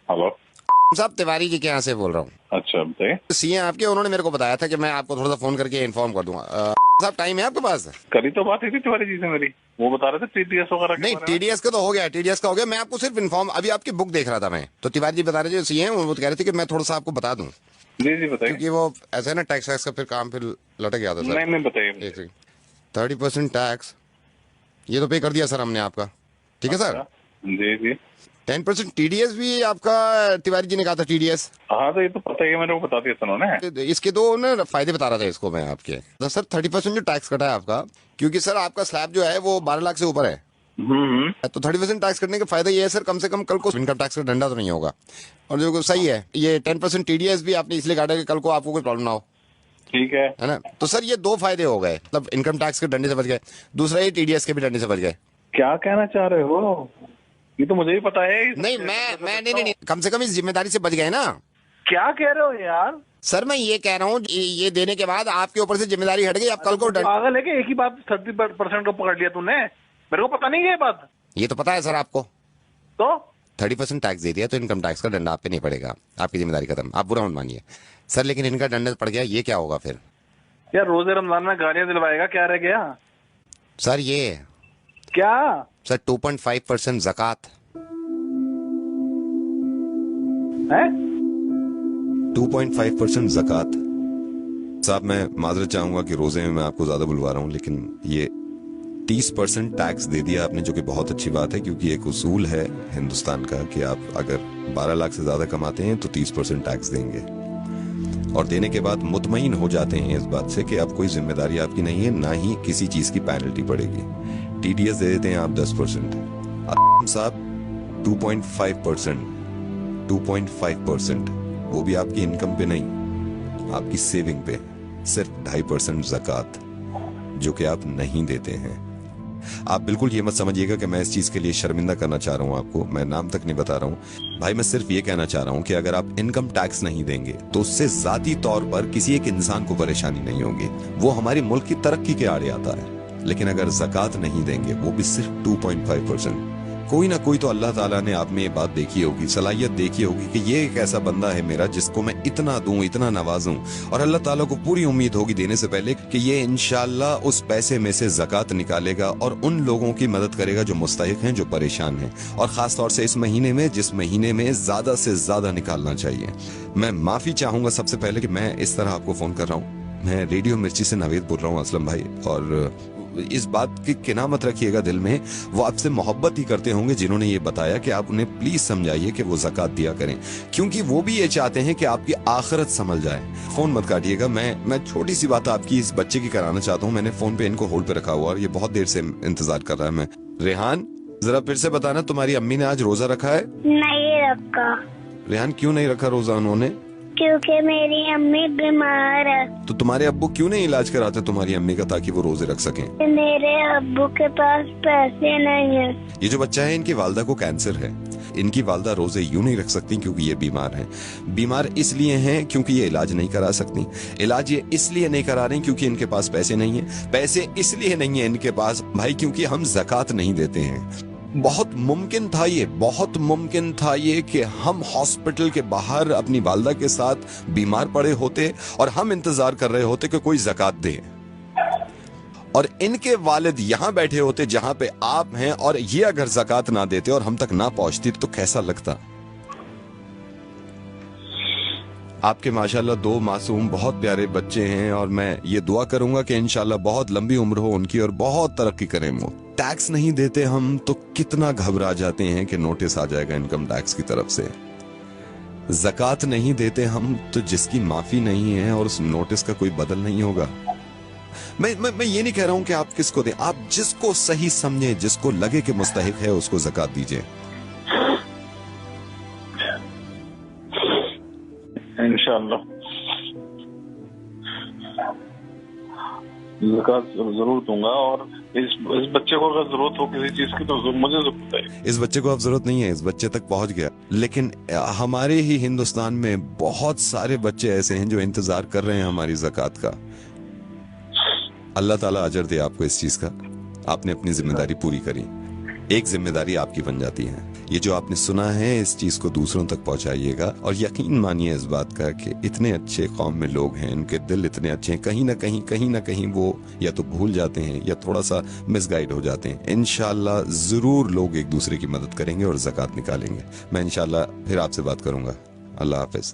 Hello साहब, तिवारी जी के यहाँ से बोल रहा हूँ। अच्छा बताइए। सीए आपके, उन्होंने मेरे को बताया था कि मैं आपको थोड़ा सा फोन करके इन्फॉर्म कर दूंगा। साहब, टाइम है आपके पास? करी तो बात ही थी तिवारी जी से मेरी, वो बता रहे थे टीडीएस वगैरह के नहीं, बारे में। टीडीएस का तो हो गया, टीडीएस का हो गया। मैं आपको सिर्फ इन्फॉर्म, अभी आपकी बुक देख रहा था मैं, तो तिवारी जी बता रहे थे सीए, वो कह रहे थे कि मैं थोड़ा सा आपको बता दूं, जी जी बताइए। क्योंकि वो ऐसा है ना, टैक्स वैक्स का फिर काम फिर लटक गया था सर। नहीं नहीं बताइए एक मुझे। सेकंड। 30% टैक्स ये तो पे कर दिया सर हमने आपका, ठीक है सर। अच्छा जी जी। 10% टीडीएस भी आपका, तिवारी जी ने कहा था टीडीएस। हाँ तो ये तो पता ही है, मेरे को बता दिया था उन्होंने। इसके दो ना फायदे बता रहा था इसको मैं आपके, तो सर 30% जो टैक्स कटा है आपका, क्योंकि सर आपका स्लैब जो है वो 12 लाख से ऊपर है, हम्म। तो 30% टैक्स कटने का फायदा ये है सर, कम से कम कल को इनकम टैक्स का डंडा तो नहीं होगा। और जो सही है, ये 10% टीडीएस भी आपने इसलिए काटा कि कल को आपको कोई प्रॉब्लम ना हो, ठीक है। है ना। तो सर ये दो फायदे हो गए, मतलब इनकम टैक्स के डंडे से बच गए, दूसरा ये टीडीएस के भी डंडे से बच गए। क्या कहना चाह रहे हो? ये तो मुझे ही पता है। नहीं, मैं नहीं, कम से कम इस जिम्मेदारी से बच गए ना। क्या कह रहे हो यार? सर मैं ये कह रहा हूँ, ये देने के बाद आपके ऊपर से जिम्मेदारी हट गई, अब कल को पागल है कि एक ही बात 30% को पकड़ लिया तूने? मेरे को पता नहीं है ये बात। ये तो पता है सर आपको। तो 30% टैक्स दे दिया तो इनकम टैक्स का डंडा आप पे नहीं पड़ेगा, आपकी जिम्मेदारी खत्म, आप बुरा मत मानिए सर। लेकिन इनका डंडा पड़ गया, ये क्या होगा फिर? यार रोजे रमजान में गालियां दिलवाएगा, क्या रह गया? सर ये क्या? सर 2.5% ज़कात, है? 2.5% ज़कात। साहब मैं माजरत चाहूंगा कि रोजे में मैं आपको ज्यादा बुलवा रहा हूँ, लेकिन ये 30% टैक्स दे दिया आपने, जो कि बहुत अच्छी बात है, क्योंकि एक उसूल है हिंदुस्तान का कि आप अगर 12 लाख से ज्यादा कमाते हैं तो 30% टैक्स देंगे, और देने के बाद मुतमईन हो जाते हैं इस बात से कि अब कोई जिम्मेदारी आपकी नहीं है, ना ही किसी चीज की पेनल्टी पड़ेगी। टीडीएस दे देते हैं आप 10%, साहब 2.5%, 2.5%, वो भी आपकी इनकम पे नहीं, आपकी सेविंग पे, सिर्फ 2.5% ज़कात, जो कि आप नहीं देते हैं। आप बिल्कुल ये मत समझिएगा कि मैं इस चीज के लिए शर्मिंदा करना चाह रहा हूं आपको, मैं नाम तक नहीं बता रहा हूं भाई, मैं सिर्फ ये कहना चाह रहा हूं कि अगर आप इनकम टैक्स नहीं देंगे तो उससे जाती तौर पर किसी एक इंसान को परेशानी नहीं होगी, वो हमारे मुल्क की तरक्की के आड़े आता है। लेकिन अगर ज़कात नहीं देंगे, वो भी सिर्फ 2.5%, कोई ना कोई तो अल्लाह ताला ने आप में ये बात देखी होगी, सलाहियत देखी होगी कि ये एक ऐसा बंदा है मेरा जिसको मैं इतना दूं, इतना नवाजूं, और अल्लाह ताला को पूरी उम्मीद होगी देने से पहले कि ये इंशाल्लाह उस पैसे में से ज़कात निकालेगा और उन लोगों की मदद करेगा जो मुस्तहिक हैं, जो परेशान हैं, और खास तौर से इस महीने में, जिस महीने में ज्यादा से ज्यादा निकालना चाहिए। मैं माफी चाहूंगा सबसे पहले कि मैं इस तरह आपको फोन कर रहा हूँ, मैं रेडियो मिर्ची से नावेद बोल रहा हूँ असलम भाई, और इस बात की किना मत रखिएगा दिल में, वो आपसे मोहब्बत ही करते होंगे जिन्होंने ये बताया कि आप उन्हें प्लीज समझाइए कि वो ज़कात दिया करें, क्योंकि वो भी ये चाहते हैं कि आपकी आखिरत संभल जाए। फोन मत काटिएगा, मैं छोटी सी बात आपकी इस बच्चे की कराना चाहता हूँ। मैंने फोन पे इनको होल्ड पे रखा हुआ और ये बहुत देर से इंतजार कर रहा है। मैं रेहान, जरा फिर से बताना, तुम्हारी अम्मी ने आज रोजा रखा है? नहीं रखा। रेहान क्यों नहीं रखा रोजा उन्होंने? क्योंकि मेरी अम्मी बीमार है। तो तुम्हारे अब्बू क्यों नहीं इलाज कराते तुम्हारी अम्मी का, ताकि वो रोजे रख सकें? मेरे अब्बू के पास पैसे नहीं है। ये जो बच्चा है, इनकी वालदा को कैंसर है, इनकी वालदा रोजे यूं नहीं रख सकती क्योंकि ये बीमार हैं। बीमार इसलिए हैं क्योंकि ये इलाज नहीं करा सकती, इलाज ये इसलिए नहीं करा रही क्योंकि इनके पास पैसे नहीं है, पैसे इसलिए नहीं है इनके पास भाई क्योंकि हम ज़कात नहीं देते हैं। बहुत मुमकिन था ये, बहुत मुमकिन था ये कि हम हॉस्पिटल के बाहर अपनी वालदा के साथ बीमार पड़े होते और हम इंतजार कर रहे होते कि कोई ज़कात दे, और इनके वालिद यहां बैठे होते जहां पे आप हैं, और ये अगर ज़कात ना देते और हम तक ना पहुंचती तो कैसा लगता? आपके माशाल्लाह 2 मासूम बहुत प्यारे बच्चे हैं, और मैं ये दुआ करूंगा कि इंशाल्लाह बहुत लंबी उम्र हो उनकी और बहुत तरक्की करें वो। टैक्स नहीं देते हम तो कितना घबरा जाते हैं कि नोटिस आ जाएगा इनकम टैक्स की तरफ से। ज़कात नहीं देते हम तो जिसकी माफी नहीं है और उस नोटिस का कोई बदल नहीं होगा। मैं ये नहीं कह रहा हूं कि आप किसको दें, आप जिसको सही समझे, जिसको लगे कि मुस्तहिक है, उसको ज़कात दीजिए। इंशाल्लाह ज़कात जरूर दूंगा, और इस बच्चे को अगर जरूरत हो किसी चीज की तो मुझे जरूर बताइए। इस बच्चे को अब जरूरत नहीं है, इस बच्चे तक पहुंच गया, लेकिन हमारे ही हिंदुस्तान में बहुत सारे बच्चे ऐसे हैं जो इंतजार कर रहे हैं हमारी ज़कात का। अल्लाह ताला अजर दे आपको इस चीज का, आपने अपनी जिम्मेदारी पूरी करी, एक जिम्मेदारी आपकी बन जाती है। ये जो आपने सुना है इस चीज को दूसरों तक पहुंचाइएगा और यकीन मानिए इस बात का कि इतने अच्छे कौम में लोग हैं, उनके दिल इतने अच्छे हैं, कहीं ना कहीं वो या तो भूल जाते हैं या थोड़ा सा मिसगाइड हो जाते हैं। इंशाल्लाह जरूर लोग एक दूसरे की मदद करेंगे और ज़कात निकालेंगे। मैं इंशाल्लाह फिर आपसे बात करूंगा। अल्लाह हाफिज।